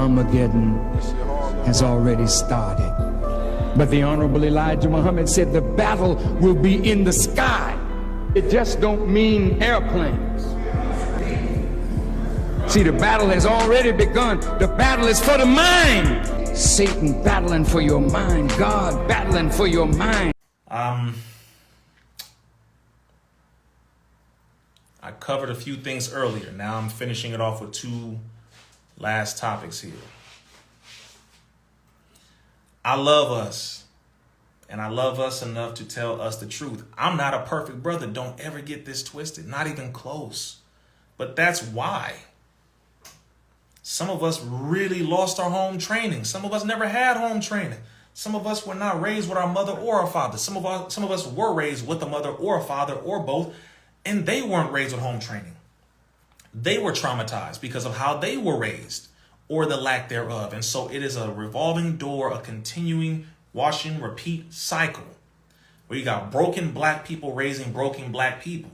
Armageddon has already started. But the Honorable Elijah Muhammad said the battle will be in the sky. It just don't mean airplanes. See, the battle has already begun. The battle is for the mind. Satan battling for your mind. God battling for your mind. I covered a few things earlier. Now I'm finishing it off with two last topics here. I love us. And I love us enough to tell us the truth. I'm not a perfect brother. Don't ever get this twisted. Not even close. But that's why. Some of us really lost our home training. Some of us never had home training. Some of us were not raised with our mother or our father. Some of us were raised with a mother or a father or both, and they weren't raised with home training. They were traumatized because of how they were raised or the lack thereof. And so it is a revolving door, a continuing wash and repeat cycle where you got broken black people raising broken black people,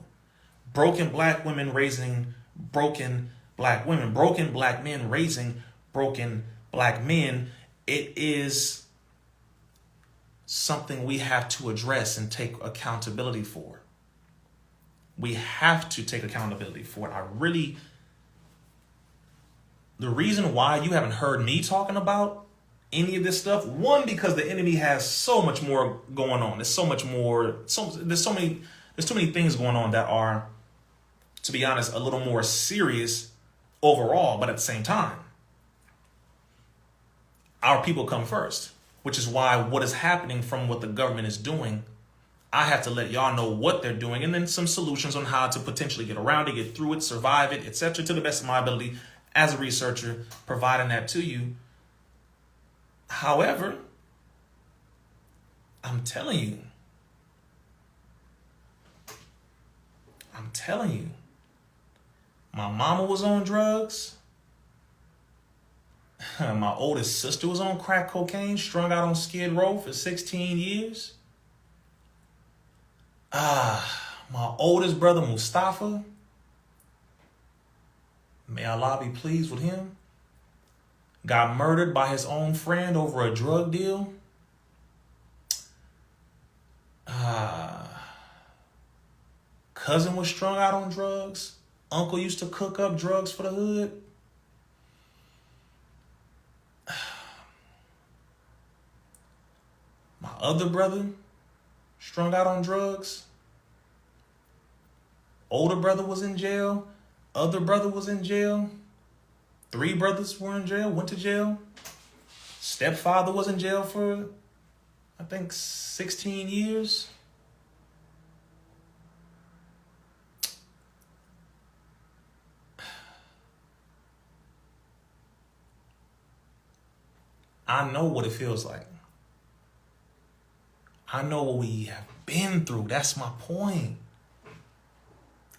broken black women raising broken black women, broken black men raising broken black men. It is something we have to address and take accountability for. We have to take accountability for it. The reason why you haven't heard me talking about any of this stuff, one, because the enemy has so much more going on. There's so much more. There's too many things going on that are, to be honest, a little more serious overall, but at the same time, our people come first, which is why what is happening from what the government is doing, I have to let y'all know what they're doing and then some solutions on how to potentially get around it, get through it, survive it, etc. to the best of my ability as a researcher, providing that to you. However, I'm telling you, my mama was on drugs. My oldest sister was on crack cocaine, strung out on Skid Row for 16 years. My oldest brother, Mustafa, may Allah be pleased with him, got murdered by his own friend over a drug deal. Cousin was strung out on drugs. Uncle used to cook up drugs for the hood. My other brother, strung out on drugs. Older brother was in jail. Other brother was in jail. 3 brothers were in jail, went to jail. Stepfather was in jail for, I think, 16 years. I know what it feels like. I know what we have been through. That's my point.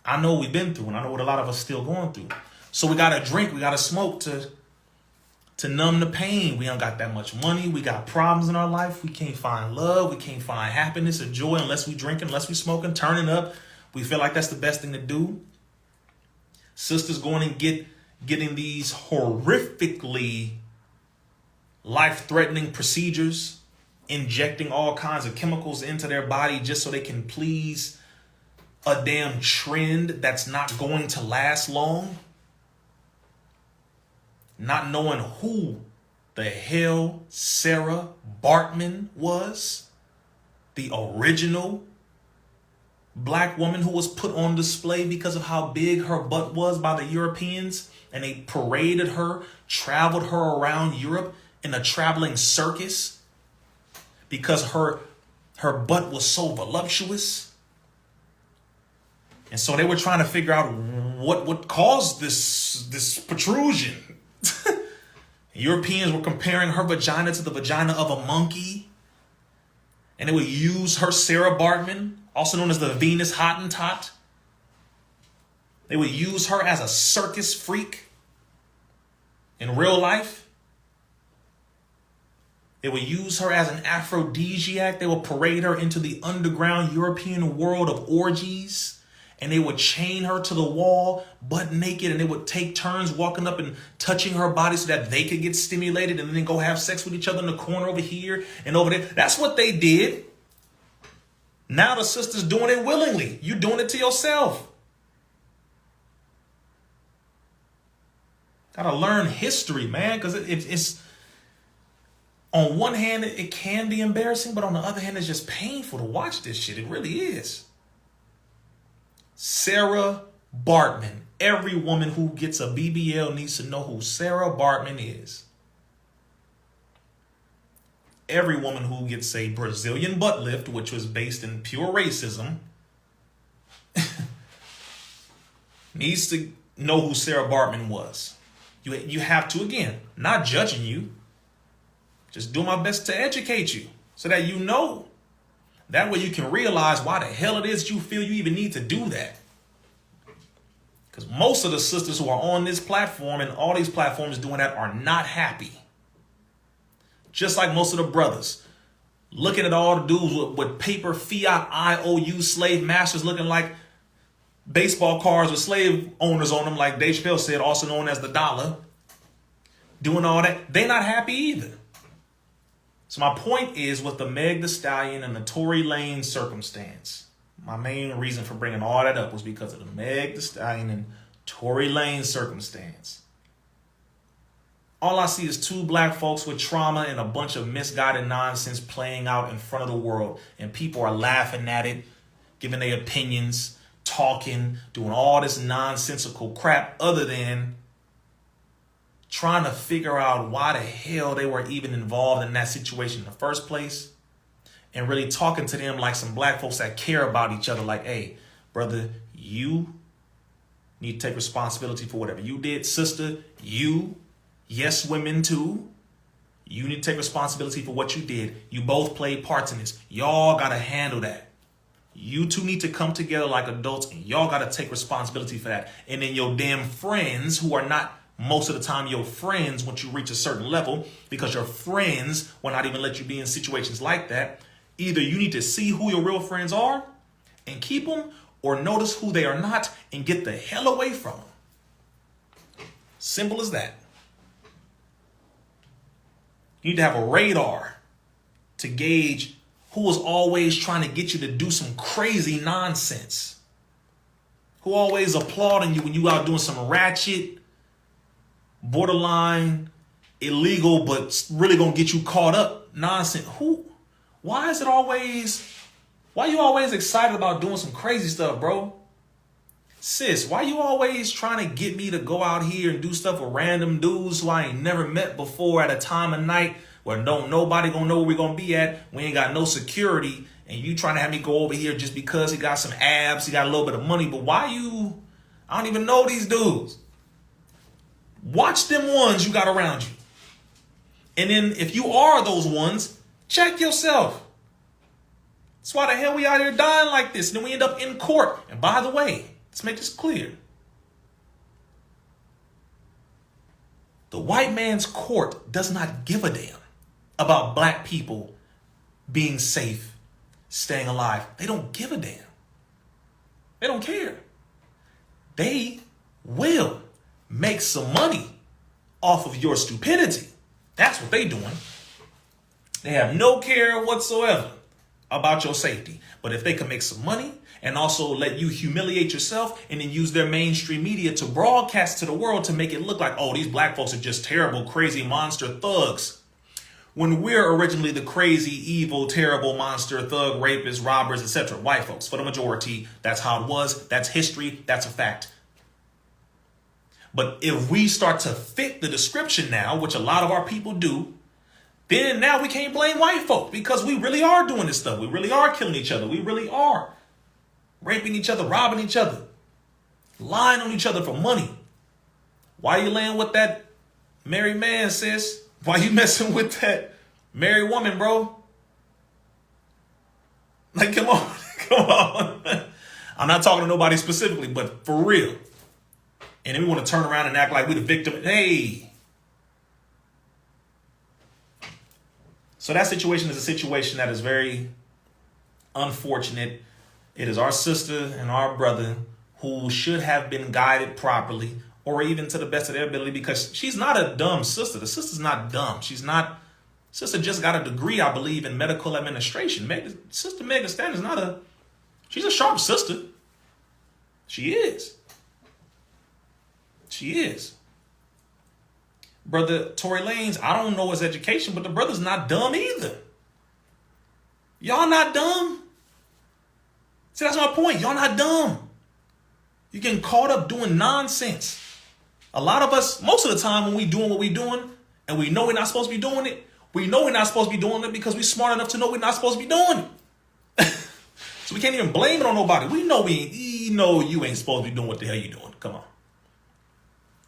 I know what we've been through, and I know what a lot of us still going through. So we got to drink, we got to smoke to numb the pain. We don't got that much money. We got problems in our life. We can't find love. We can't find happiness or joy unless we drinking, unless we smoking, turning up. We feel like that's the best thing to do. Sisters going and getting these horrifically life-threatening procedures, injecting all kinds of chemicals into their body just so they can please a damn trend that's not going to last long. Not knowing who the hell Sarah Bartman was, the original black woman who was put on display because of how big her butt was by the Europeans, and they paraded her, traveled her around Europe in a traveling circus because her butt was so voluptuous. And so they were trying to figure out what caused this protrusion. Europeans were comparing her vagina to the vagina of a monkey. And they would use her, Sarah Bartman, also known as the Venus Hottentot. They would use her as a circus freak in real life. They would use her as an aphrodisiac. They would parade her into the underground European world of orgies and they would chain her to the wall butt naked, and they would take turns walking up and touching her body so that they could get stimulated and then go have sex with each other in the corner over here and over there. That's what they did. Now the sister's doing it willingly. You're doing it to yourself. Gotta learn history, man, because it's on one hand, it can be embarrassing, but on the other hand, it's just painful to watch this shit. It really is. Sarah Bartman. Every woman who gets a BBL needs to know who Sarah Bartman is. Every woman who gets a Brazilian butt lift, which was based in pure racism, needs to know who Sarah Bartman was. You have to, again, not judging you, just do my best to educate you so that you know. That way you can realize why the hell it is you feel you even need to do that. Because most of the sisters who are on this platform and all these platforms doing that are not happy. Just like most of the brothers. Looking at all the dudes with paper fiat IOU slave masters looking like baseball cards with slave owners on them, like Dave Chappelle said, also known as the dollar. Doing all that. They're not happy either. So my point is with the Meg Thee Stallion and the Tory Lanez circumstance. My main reason for bringing all that up was because of the Meg Thee Stallion and Tory Lanez circumstance. All I see is two black folks with trauma and a bunch of misguided nonsense playing out in front of the world. And people are laughing at it, giving their opinions, talking, doing all this nonsensical crap other than trying to figure out why the hell they were even involved in that situation in the first place. And really talking to them like some black folks that care about each other. Like, hey, brother, you need to take responsibility for whatever you did. Sister, you, yes, women too. You need to take responsibility for what you did. You both played parts in this. Y'all got to handle that. You two need to come together like adults and y'all got to take responsibility for that. And then your damn friends who are not most of the time your friends once you reach a certain level, because your friends will not even let you be in situations like that. Either you need to see who your real friends are and keep them, or notice who they are not and get the hell away from them. Simple as that. You need to have a radar to gauge who is always trying to get you to do some crazy nonsense. Who always applauding you when you out doing some ratchet, borderline, illegal, but really gonna get you caught up nonsense. Why are you always excited about doing some crazy stuff, bro? Sis, why you always trying to get me to go out here and do stuff with random dudes who I ain't never met before at a time of night where don't nobody gonna know where we gonna be at? We ain't got no security, and you trying to have me go over here just because he got some abs, he got a little bit of money, but I don't even know these dudes. Watch them ones you got around you. And then if you are those ones, check yourself. That's why the hell we out here dying like this. And then we end up in court. And by the way, let's make this clear. The white man's court does not give a damn about black people being safe, staying alive. They don't give a damn. They don't care. They will make some money off of your stupidity. That's what they doing. They have no care whatsoever about your safety. But if they can make some money and also let you humiliate yourself and then use their mainstream media to broadcast to the world to make it look like, oh, these black folks are just terrible, crazy monster thugs. When we're originally the crazy, evil, terrible monster, thug, rapists, robbers, etc. White folks, for the majority, that's how it was. That's history. That's a fact. But if we start to fit the description now, which a lot of our people do, then now we can't blame white folk because we really are doing this stuff. We really are killing each other. We really are raping each other, robbing each other, lying on each other for money. Why you laying with that married man, sis? Why you messing with that married woman, bro? Like, come on, come on. I'm not talking to nobody specifically, but for real. And then we want to turn around and act like we're the victim. Hey. So that situation is a situation that is very unfortunate. It is our sister and our brother who should have been guided properly or even to the best of their ability, because she's not a dumb sister. The sister's not dumb. Sister just got a degree, I believe, in medical administration. Sister Megan Stallion is she's a sharp sister. She is. She is. Brother Tory Lanez, I don't know his education, but the brother's not dumb either. Y'all not dumb. See, that's my point. Y'all not dumb. You're getting caught up doing nonsense. A lot of us, most of the time when we doing what we doing and we know we're not supposed to be doing it, we know we're not supposed to be doing it because we're smart enough to know we're not supposed to be doing it. So we can't even blame it on nobody. We know you ain't supposed to be doing what the hell you doing. Come on.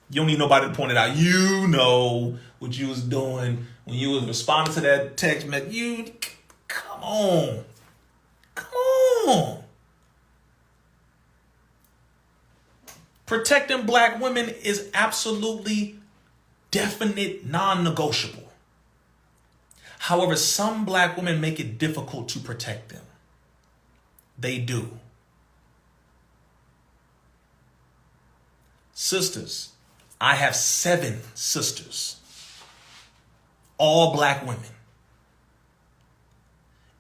You don't need nobody to point it out. You know what you was doing when you was responding to that text message. Come on. Come on. Protecting black women is absolutely definite, non-negotiable. However, some black women make it difficult to protect them. They do. Sisters, I have 7 sisters, all black women.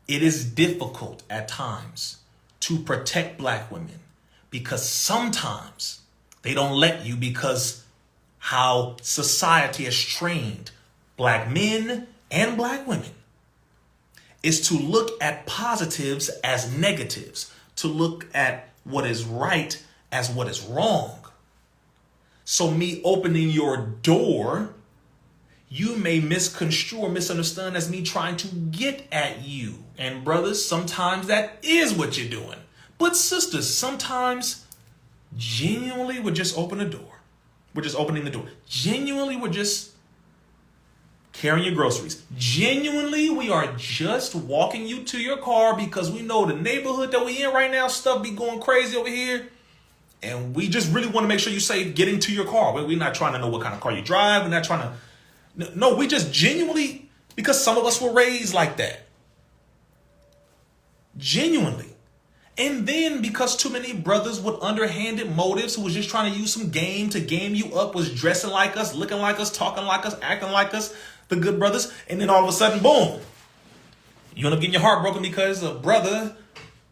It is difficult at times to protect black women because sometimes they don't let you because how society has trained black men and black women is to look at positives as negatives, to look at what is right as what is wrong. So me opening your door, you may misconstrue or misunderstand as me trying to get at you. And brothers, sometimes that is what you're doing. But sisters, sometimes genuinely we're just opening the door. We're just opening the door. Genuinely, we're just carrying your groceries. Genuinely, we are just walking you to your car because we know the neighborhood that we in right now, stuff be going crazy over here. And we just really want to make sure you're safe getting to your car. We're not trying to know what kind of car you drive. We're not trying to. No, we just genuinely, because some of us were raised like that. Genuinely. And then because too many brothers with underhanded motives who was just trying to use some game to game you up, was dressing like us, looking like us, talking like us, acting like us, the good brothers. And then all of a sudden, boom, you end up getting your heart broken because a brother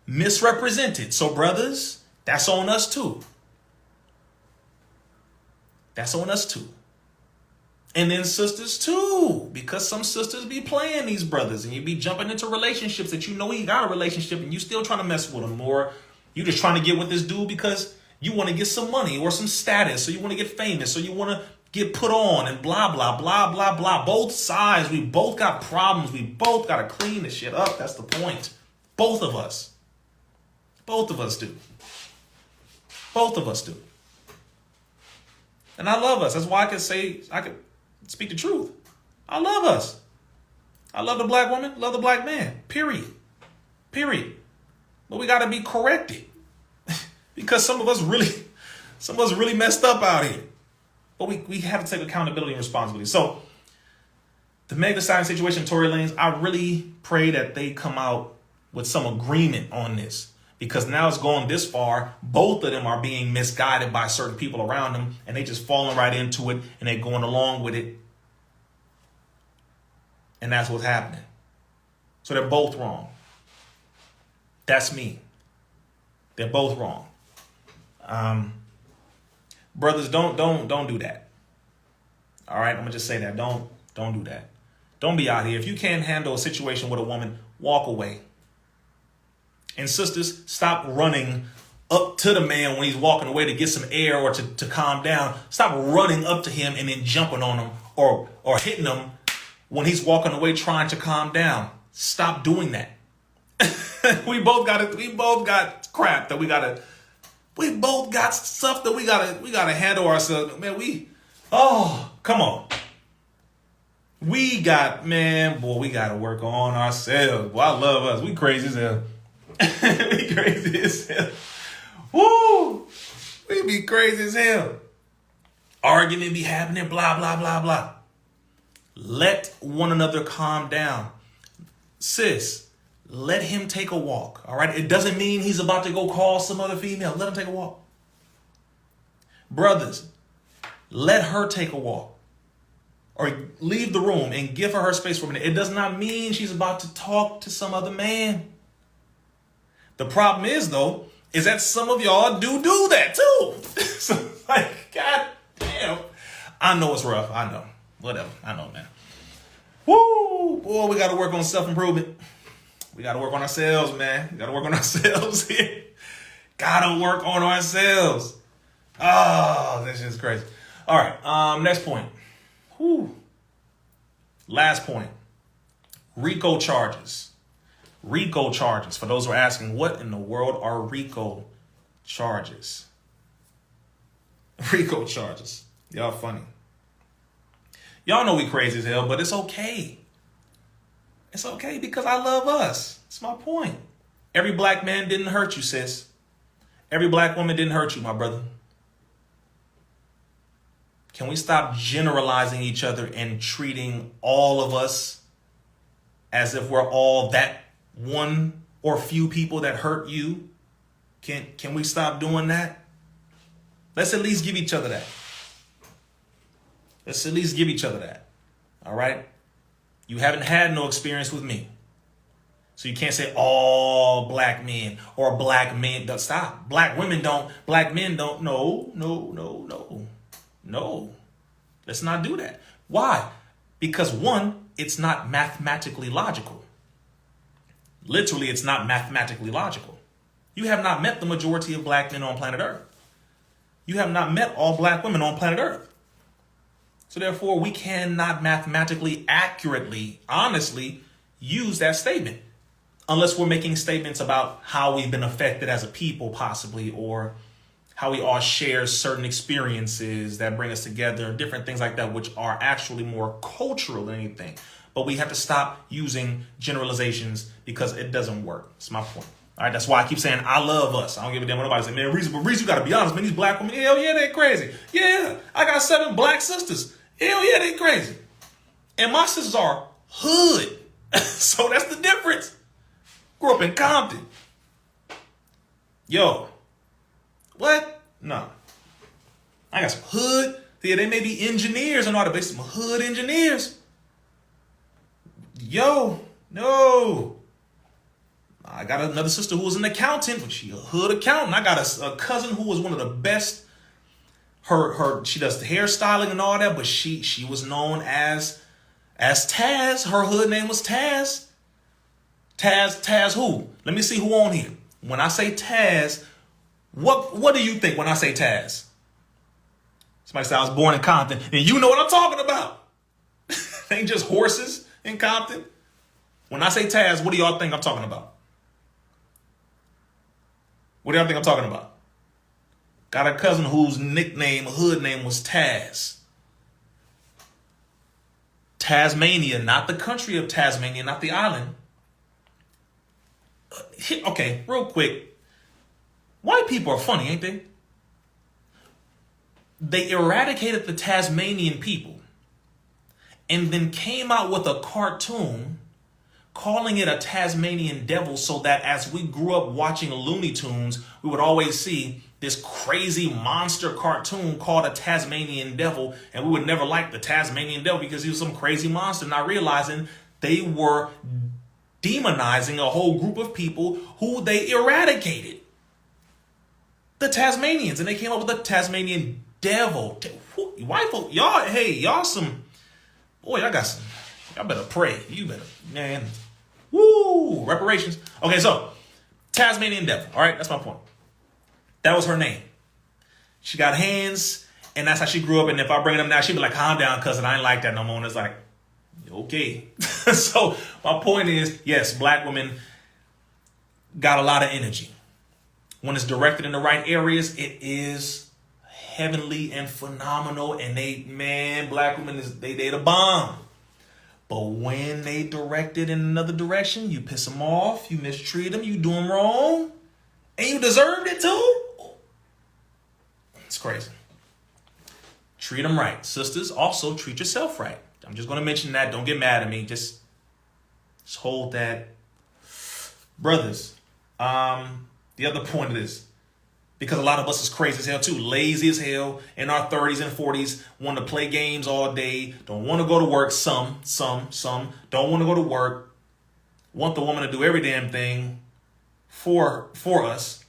misrepresented. So brothers, that's on us too. That's on us too. And then sisters too, because some sisters be playing these brothers and you be jumping into relationships that you know he got a relationship and you still trying to mess with him, or you just trying to get with this dude because you want to get some money or some status, or you want to get famous, or you want to get put on and blah, blah, blah, blah, blah. Both sides, we both got problems. We both got to clean this shit up. That's the point. Both of us. Both of us do. Both of us do. And I love us. That's why I can speak the truth. I love us. I love the black woman, love the black man. Period. But we got to be corrected because some of us really messed up out here. But we have to take accountability and responsibility. So the Meg Thee Stallion situation, Tory Lanez, I really pray that they come out with some agreement on this. Because now it's going this far, both of them are being misguided by certain people around them, and they just falling right into it, and they're going along with it. And that's what's happening. So they're both wrong. That's me. They're both wrong. Brothers, don't do that. All right, I'm gonna just say that. Don't do that. Don't be out here. If you can't handle a situation with a woman, walk away. And sisters, stop running up to the man when he's walking away to get some air or to calm down. Stop running up to him and then jumping on him or hitting him when he's walking away trying to calm down. Stop doing that. We both got crap that we both got stuff that we gotta handle ourselves. Man, come on. We gotta work on ourselves. Boy, I love us. We crazy as hell. We crazy as hell. Woo! We be crazy as hell. Argument be happening, blah, blah, blah, blah. Let one another calm down. Sis, let him take a walk, all right? It doesn't mean he's about to go call some other female. Let him take a walk. Brothers, let her take a walk or leave the room and give her space for a minute. It does not mean she's about to talk to some other man. The problem is, though, is that some of y'all do that too. So, like, God damn. I know it's rough. I know. Whatever. I know, man. Woo! Boy, we got to work on self-improvement. We got to work on ourselves, man. We got to work on ourselves here. Got to work on ourselves. Oh, this is crazy. All right. Next point. Whew. Last point. Rico charges. Rico charges. For those who are asking, what in the world are Rico charges? Rico charges. Y'all funny. Y'all know we crazy as hell, but it's okay. It's okay because I love us. That's my point. Every black man didn't hurt you, sis. Every black woman didn't hurt you, my brother. Can we stop generalizing each other and treating all of us as if we're all that one or few people that hurt you? Can we stop doing that? Let's at least give each other that. Let's at least give each other that. All right? You haven't had no experience with me. So you can't say all black men or black men. Stop. Black women don't. Black men don't. No. Let's not do that. Why? Because one, it's not mathematically logical. Literally, it's not mathematically logical. You have not met the majority of black men on planet Earth. You have not met all black women on planet Earth. So therefore, we cannot mathematically accurately, honestly, use that statement. Unless we're making statements about how we've been affected as a people, possibly, or how we all share certain experiences that bring us together, different things like that, which are actually more cultural than anything. But we have to stop using generalizations because it doesn't work. That's my point. All right, that's why I keep saying I love us. I don't give a damn what nobody say, man, Rizza, you got to be honest, man, these black women, hell yeah, they crazy. Yeah, I got 7 black sisters. Hell yeah, they crazy. And my sisters are hood. So that's the difference. Grew up in Compton. Yo. What? No. I got some hood. Yeah, they may be engineers and all that, but some hood engineers. Yo. No. I got another sister who was an accountant, but she a hood accountant. I got a cousin who was one of the best. She does the hairstyling and all that, but she was known as Taz. Her hood name was Taz. Taz who? Let me see who on here. When I say Taz, what do you think when I say Taz? Somebody said I was born in Compton, and you know what I'm talking about. Ain't just horses in Compton. When I say Taz, what do y'all think I'm talking about? What do y'all think I'm talking about? Got a cousin whose hood name was Taz. Tasmania, not the country of Tasmania, not the island. Okay, real quick. White people are funny, ain't they? They eradicated the Tasmanian people and then came out with a cartoon calling it a Tasmanian devil so that as we grew up watching Looney Tunes, we would always see this crazy monster cartoon called a Tasmanian devil, and we would never like the Tasmanian devil because he was some crazy monster, not realizing they were demonizing a whole group of people who they eradicated. The Tasmanians, and they came up with the Tasmanian devil. White folk, y'all better pray. You better, man. Woo, reparations. Okay, so Tasmanian devil. All right, that's my point. That was her name. She got hands, and that's how she grew up. And if I bring them now, she'd be like, calm down, cousin. I ain't like that no more. And it's like, okay. So my point is, yes, black women got a lot of energy. When it's directed in the right areas, it is heavenly and phenomenal. And black women, they the bomb. But when they direct it in another direction, you piss them off, you mistreat them, you do them wrong, and you deserved it too. It's crazy. Treat them right. Sisters, also treat yourself right. I'm just going to mention that. Don't get mad at me. Just hold that. Brothers, the other point of this, Because a lot of us is crazy as hell too, lazy as hell, in our 30s and 40s, want to play games all day, don't want to go to work. Some don't want to go to work, want the woman to do every damn thing for us,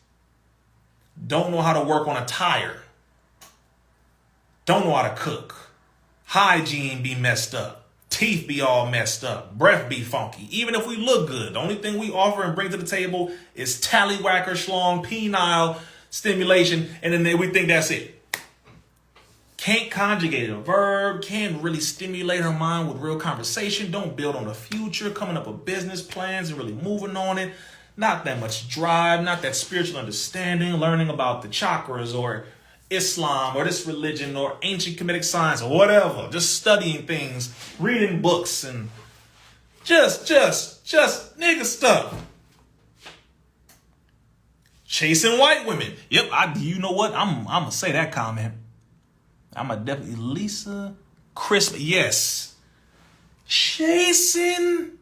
don't know how to work on a tire, don't know how to cook, hygiene be messed up, teeth be all messed up, breath be funky. Even if we look good, the only thing we offer and bring to the table is tallywhacker, schlong, penile stimulation, and then we think that's it. Can't conjugate a verb, can't really stimulate her mind with real conversation, don't build on the future, coming up with business plans and really moving on it. Not that much drive, not that spiritual understanding, learning about the chakras or Islam or this religion or ancient Kemetic science or whatever. Just studying things, reading books, and just nigga stuff. Chasing white women. Yep, you know what? I'm gonna say that comment. I'm a definitely Lisa Crisp. Yes. Chasing.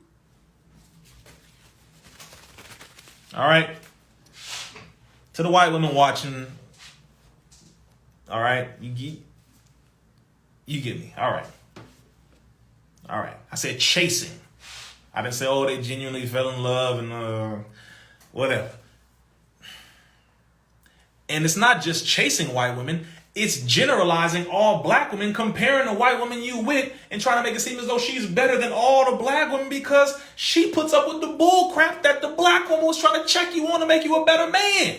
All right. To the white women watching. All right. You get me. All right. All right. I said chasing. I didn't say, oh, they genuinely fell in love and whatever. And it's not just chasing white women. It's generalizing all black women, comparing the white woman you with and trying to make it seem as though she's better than all the black women because she puts up with the bull crap that the black woman was trying to check you on to make you a better man.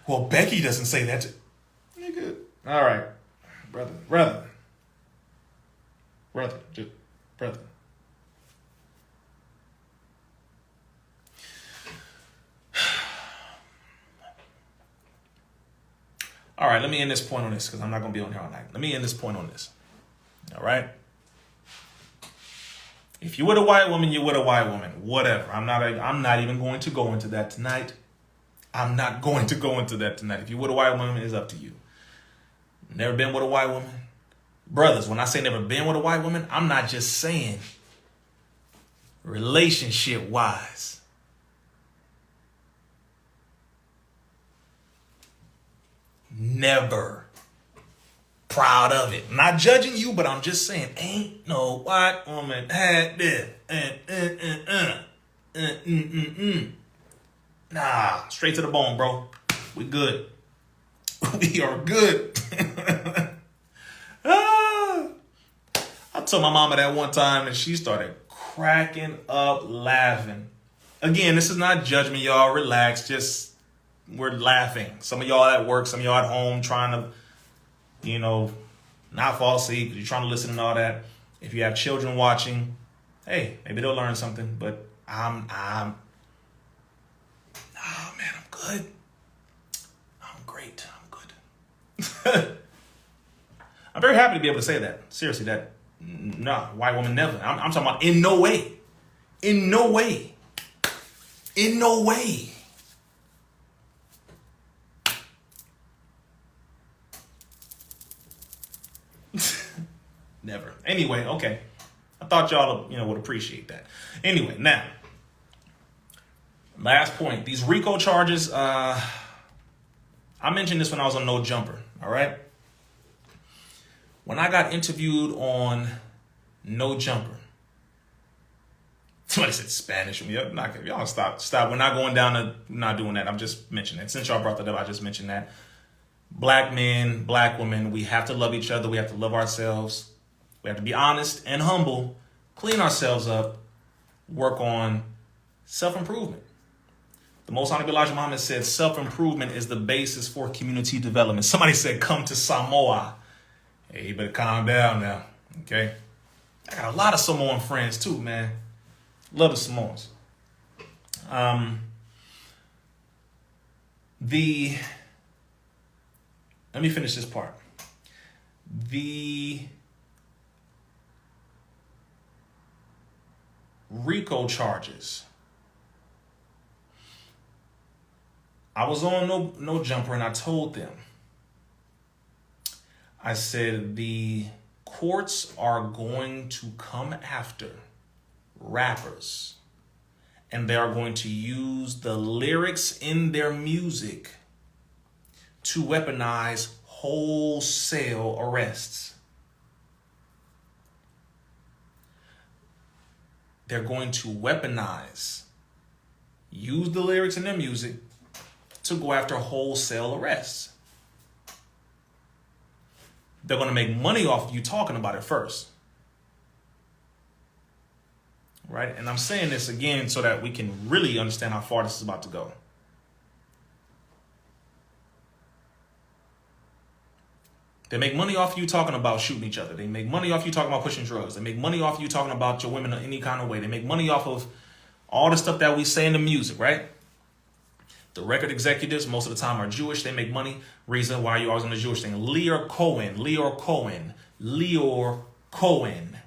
Well, Becky doesn't say that. Nigga. All right. Brother. All right, let me end this point on this because I'm not going to be on here all night. Let me end this point on this. All right? If you were a white woman, you were a white woman. Whatever. I'm not even going to go into that tonight. I'm not going to go into that tonight. If you were a white woman, it's up to you. Never been with a white woman? Brothers, when I say never been with a white woman, I'm not just saying relationship-wise. Never. Proud of it. Not judging you, but I'm just saying, ain't no white woman had this. Nah, straight to the bone, bro. We good. We are good. I told my mama that one time and she started cracking up laughing. Again, this is not judgment, y'all. Relax. Just we're laughing. Some of y'all at work, some of y'all at home trying to, not fall asleep because you're trying to listen and all that. If you have children watching, hey, maybe they'll learn something. But I'm good. I'm great. I'm good. I'm very happy to be able to say that. Seriously, that, no, white woman never. I'm talking about in no way. In no way. In no way. Never. Anyway, okay. I thought y'all, would appreciate that. Anyway, now, last point. These Rico charges, I mentioned this when I was on No Jumper, all right? When I got interviewed on No Jumper, somebody said Spanish. Y'all stop. We're not going down to not doing that. I'm just mentioning it. Since y'all brought that up, I just mentioned that. Black men, black women, we have to love each other. We have to love ourselves. We have to be honest and humble, clean ourselves up, work on self-improvement. The Most Honorable Elijah Muhammad said self-improvement is the basis for community development. Somebody said, come to Samoa. Hey, you better calm down now, okay? I got a lot of Samoan friends too, man. Love the Samoans. Let me finish this part. The Rico charges. I was on no Jumper and I told them, I said the courts are going to come after rappers And they are going to use the lyrics in their music to weaponize wholesale arrests. They're going to use the lyrics in their music to go after wholesale arrests. They're going to make money off of you talking about it first. Right? And I'm saying this again so that we can really understand how far this is about to go. They make money off you talking about shooting each other. They make money off you talking about pushing drugs. They make money off you talking about your women in any kind of way. They make money off of all the stuff that we say in the music, right? The record executives, most of the time, are Jewish. They make money. Rizza, why are you always on the Jewish thing? Leor Cohen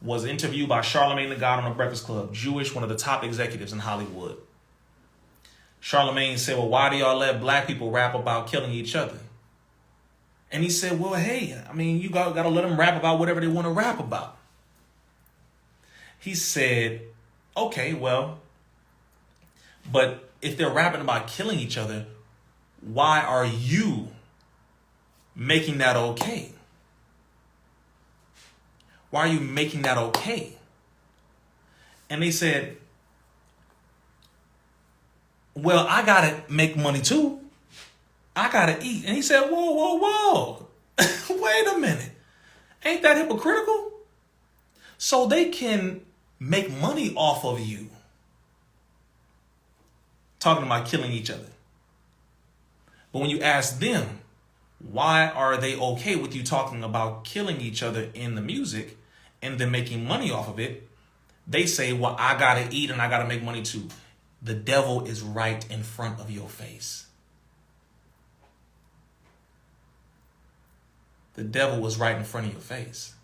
was interviewed by Charlemagne the God on the Breakfast Club. Jewish, one of the top executives in Hollywood. Charlemagne said, well, why do y'all let black people rap about killing each other? And he said, well, hey, I mean, you got to let them rap about whatever they want to rap about. He said, okay, well, but if they're rapping about killing each other, why are you making that okay? Why are you making that okay? And they said, well, I got to make money too. I got to eat. And he said, whoa. Wait a minute. Ain't that hypocritical? So they can make money off of you talking about killing each other. But when you ask them, why are they okay with you talking about killing each other in the music and then making money off of it? They say, well, I got to eat and I got to make money too. The devil is right in front of your face. The devil was right in front of your face.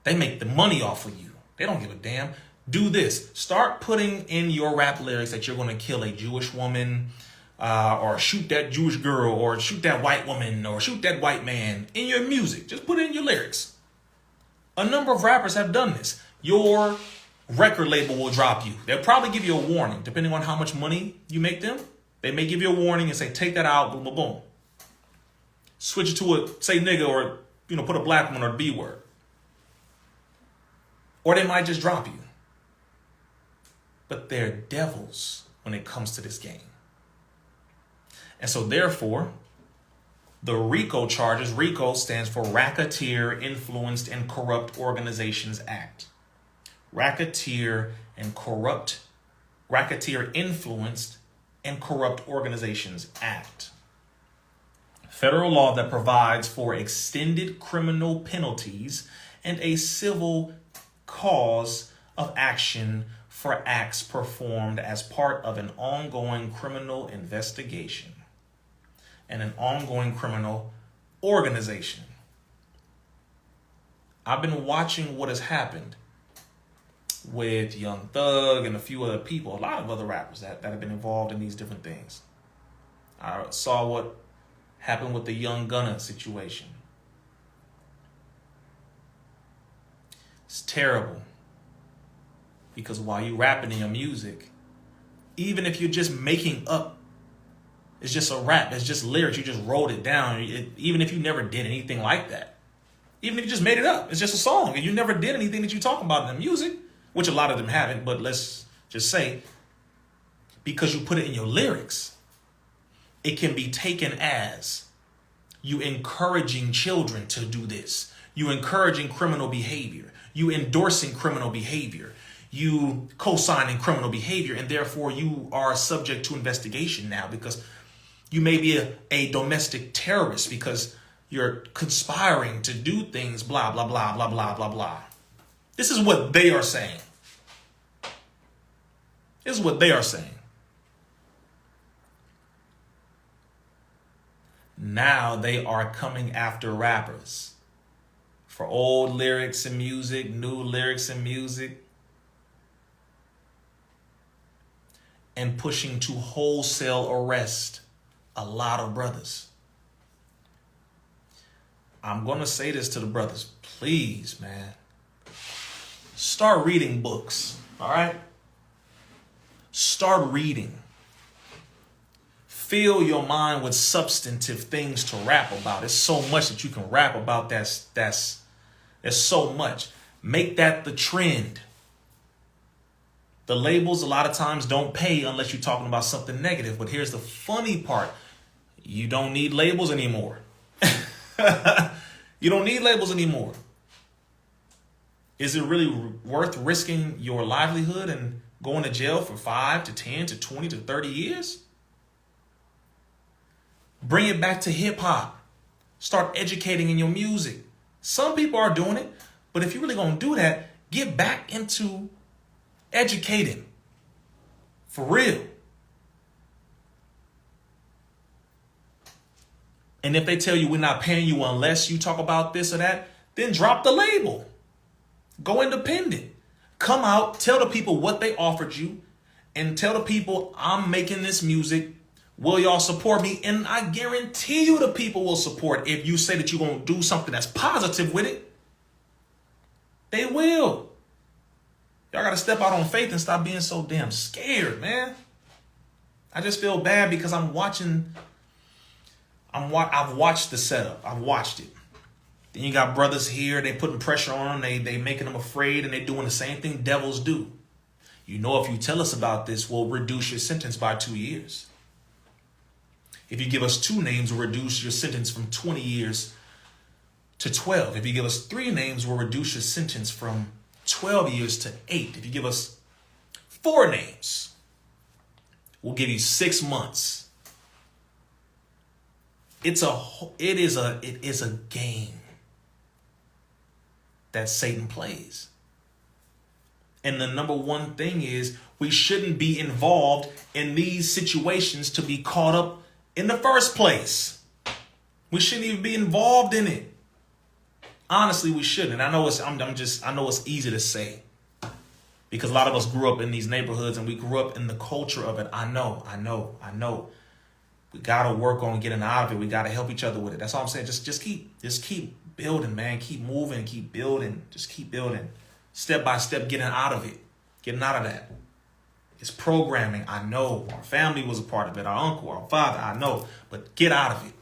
They make the money off of you. They don't give a damn. Do this. Start putting in your rap lyrics that you're going to kill a Jewish woman, or shoot that Jewish girl, or shoot that white woman, or shoot that white man in your music. Just put it in your lyrics. A number of rappers have done this. Your record label will drop you. They'll probably give you a warning, depending on how much money you make them. They may give you a warning and say, take that out, boom, boom, boom. Switch it to a, say nigga, or, put a black one or a B word. Or they might just drop you. But they're devils when it comes to this game. And so therefore, the Rico charges, Rico stands for Racketeer, Influenced, and Corrupt Organizations Act. Racketeer, Influenced, and Corrupt Organizations Act. Federal law that provides for extended criminal penalties and a civil cause of action for acts performed as part of an ongoing criminal investigation and an ongoing criminal organization. I've been watching what has happened with YoungThug and a few other people, a lot of other rappers that have been involved in these different things. I saw what happened with the Young Gunna situation. It's terrible. Because while you rapping in your music, even if you're just making up, it's just a rap, it's just lyrics, you just wrote it down, even if you never did anything like that. Even if you just made it up, it's just a song, and you never did anything that you talk about in the music, which a lot of them haven't, but let's just say, because you put it in your lyrics, it can be taken as you encouraging children to do this, you encouraging criminal behavior, you endorsing criminal behavior, you co-signing criminal behavior, and therefore you are subject to investigation now because you may be a domestic terrorist because you're conspiring to do things, blah, blah, blah, blah, blah, blah, blah. This is what they are saying. This is what they are saying. Now they are coming after rappers for old lyrics and music, new lyrics and music, and pushing to wholesale arrest a lot of brothers. I'm going to say this to the brothers. Please, man, start reading books, all right? Start reading. Fill your mind with substantive things to rap about. There's so much that you can rap about. There's so much. Make that the trend. The labels a lot of times don't pay unless you're talking about something negative. But here's the funny part. You don't need labels anymore. You don't need labels anymore. Is it really worth risking your livelihood and going to jail for 5 to 10 to 20 to 30 years? Bring it back to hip hop. Start educating in your music. Some people are doing it, but if you're really going to do that, get back into educating. For real. And if they tell you we're not paying you unless you talk about this or that, then drop the label. Go independent. Come out, tell the people what they offered you, and tell the people I'm making this music. Will y'all support me? And I guarantee you the people will support if you say that you're going to do something that's positive with it. They will. Y'all got to step out on faith and stop being so damn scared, man. I just feel bad because I've watched the setup. I've watched it. Then you got brothers here. They putting pressure on them. They making them afraid, and they doing the same thing devils do. You know, if you tell us about this, we'll reduce your sentence by 2 years. If you give us 2 names, we'll reduce your sentence from 20 years to 12. If you give us 3 names, we'll reduce your sentence from 12 years to 8. If you give us 4 names, we'll give you 6 months. It is a game that Satan plays. And the number one thing is we shouldn't be involved in these situations to be caught up in the first place. We shouldn't even be involved in it. Honestly, we shouldn't. I know it's easy to say because a lot of us grew up in these neighborhoods and we grew up in the culture of it. I know. We got to work on getting out of it. We got to help each other with it. That's all I'm saying. Just keep building, man. Keep moving, keep building. Just keep building. Step by step, getting out of it. Getting out of that. It's programming. I know. Our family was a part of it. Our uncle, our father, I know. But get out of it.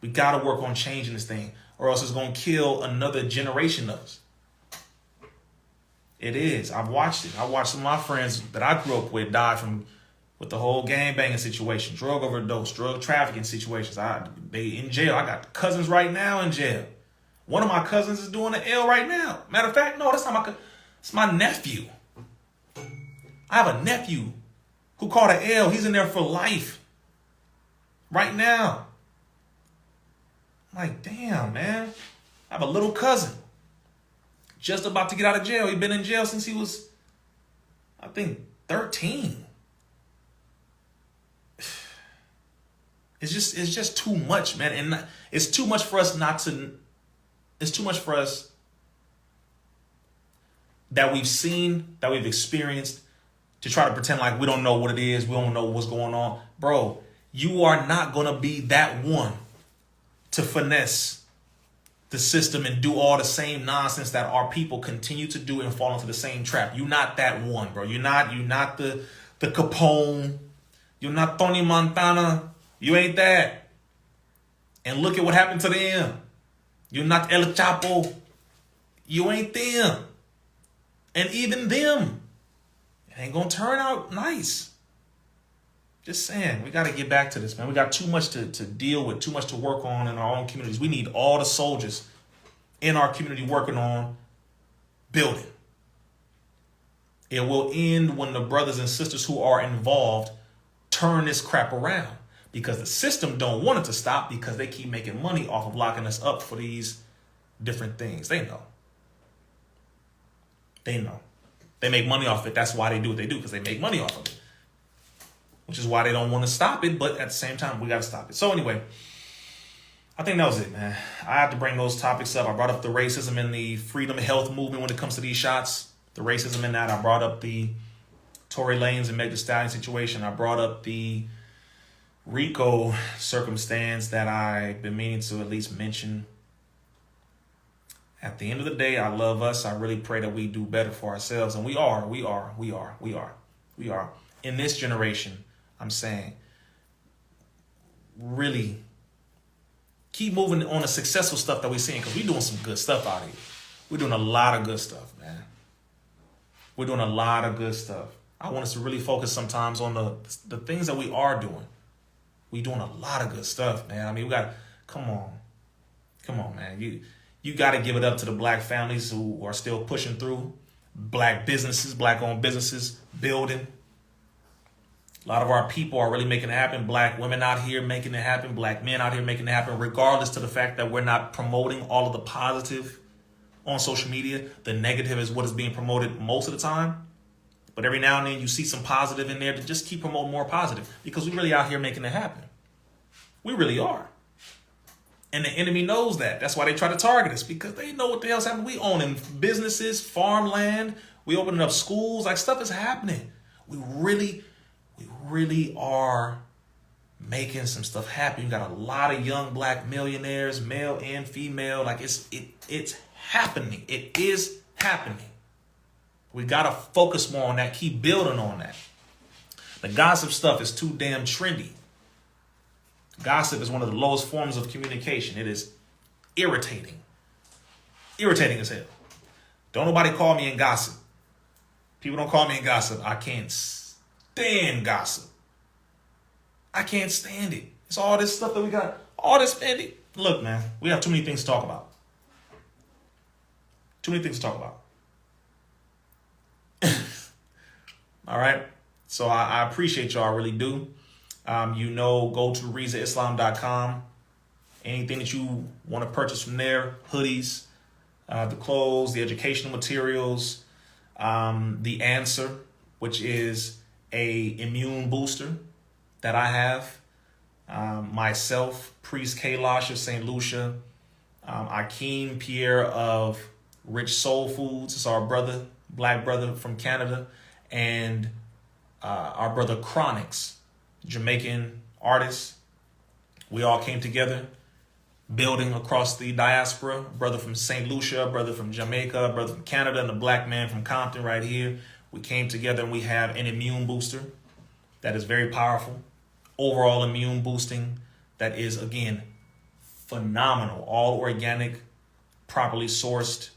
We got to work on changing this thing or else it's going to kill another generation of us. It is. I've watched it. I watched some of my friends that I grew up with die with the whole gang banging situation, drug overdose, drug trafficking situations. They in jail. I got cousins right now in jail. One of my cousins is doing an L right now. Matter of fact, no, that's not my cousin. It's my nephew. I have a nephew who caught an L. He's in there for life right now. I'm like, damn, man. I have a little cousin just about to get out of jail. He's been in jail since he was, I think, 13. It's just too much, man. And it's too much for us it's too much for us that we've seen, that we've experienced, to try to pretend like we don't know what it is. We don't know what's going on. Bro, you are not going to be that one to finesse the system and do all the same nonsense that our people continue to do and fall into the same trap. You're not that one, bro. You're not the Capone. You're not Tony Montana. You ain't that. And look at what happened to them. You're not El Chapo. You ain't them. And even them, it ain't gonna turn out nice. Just saying, we got to get back to this, man. We got too much to deal with, too much to work on in our own communities. We need all the soldiers in our community working on building. It will end when the brothers and sisters who are involved turn this crap around, because the system don't want it to stop because they keep making money off of locking us up for these different things. They know. They make money off it. That's why they do what they do, because they make money off of it. Which is why they don't want to stop it, but at the same time, we got to stop it. So anyway, I think that was it, man. I have to bring those topics up. I brought up the racism in the freedom health movement when it comes to these shots. The racism in that. I brought up the Tory Lanez and Meg Stallion situation. I brought up the Rico circumstance that I've been meaning to at least mention. At the end of the day, I love us. I really pray that we do better for ourselves. And we are. in this generation, I'm saying, really keep moving on the successful stuff that we're seeing, because we're doing some good stuff out here. We're doing a lot of good stuff, man. We're doing a lot of good stuff. I want us to really focus sometimes on the things that we are doing. We're doing a lot of good stuff, man. I mean, we got, come on, man. You got to give it up to the black families who are still pushing through. Black businesses, black-owned businesses, building. A lot of our people are really making it happen. Black women out here making it happen. Black men out here making it happen, regardless to the fact that we're not promoting all of the positive on social media. The negative is what is being promoted most of the time. But every now and then you see some positive in there to just keep promoting more positive, because we really out here making it happen. We really are. And the enemy knows that. That's why they try to target us, because they know what the hell's happening. We owning businesses, farmland. We opening up schools. Like, stuff is happening. We really are making some stuff happen. You got a lot of young black millionaires, male and female. Like, it's happening. It is happening. We got to focus more on that. Keep building on that. The gossip stuff is too damn trendy. Gossip is one of the lowest forms of communication. It is irritating. Irritating as hell. Don't nobody call me and gossip. People don't call me and gossip. I can't stand gossip. I can't stand it. It's all this stuff that we got. All this spending. Look, man, we have too many things to talk about. Too many things to talk about. All right. So I appreciate y'all. I really do. Go to RizzaIslam.com. Anything that you want to purchase from there, hoodies, the clothes, the educational materials, the answer, which is a immune booster that I have. Myself, Priest Kailash of St. Lucia, Akeem Pierre of Rich Soul Foods is our brother, black brother from Canada, and our brother Chronix, Jamaican artist. We all came together, building across the diaspora. Brother from St. Lucia, brother from Jamaica, brother from Canada, and a black man from Compton right here. We came together and we have an immune booster that is very powerful. Overall immune boosting that is, again, phenomenal. All organic, properly sourced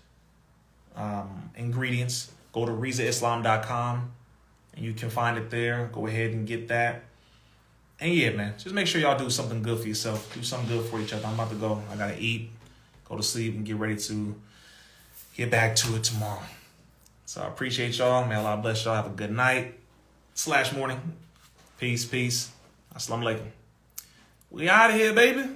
ingredients. Go to RizzaIslam.com and you can find it there. Go ahead and get that. And yeah, man, just make sure y'all do something good for yourself. Do something good for each other. I'm about to go. I got to eat, go to sleep, and get ready to get back to it tomorrow. So I appreciate y'all. May Allah bless y'all. Have a good night / morning. Peace, peace. Assalamu alaikum. We out of here, baby.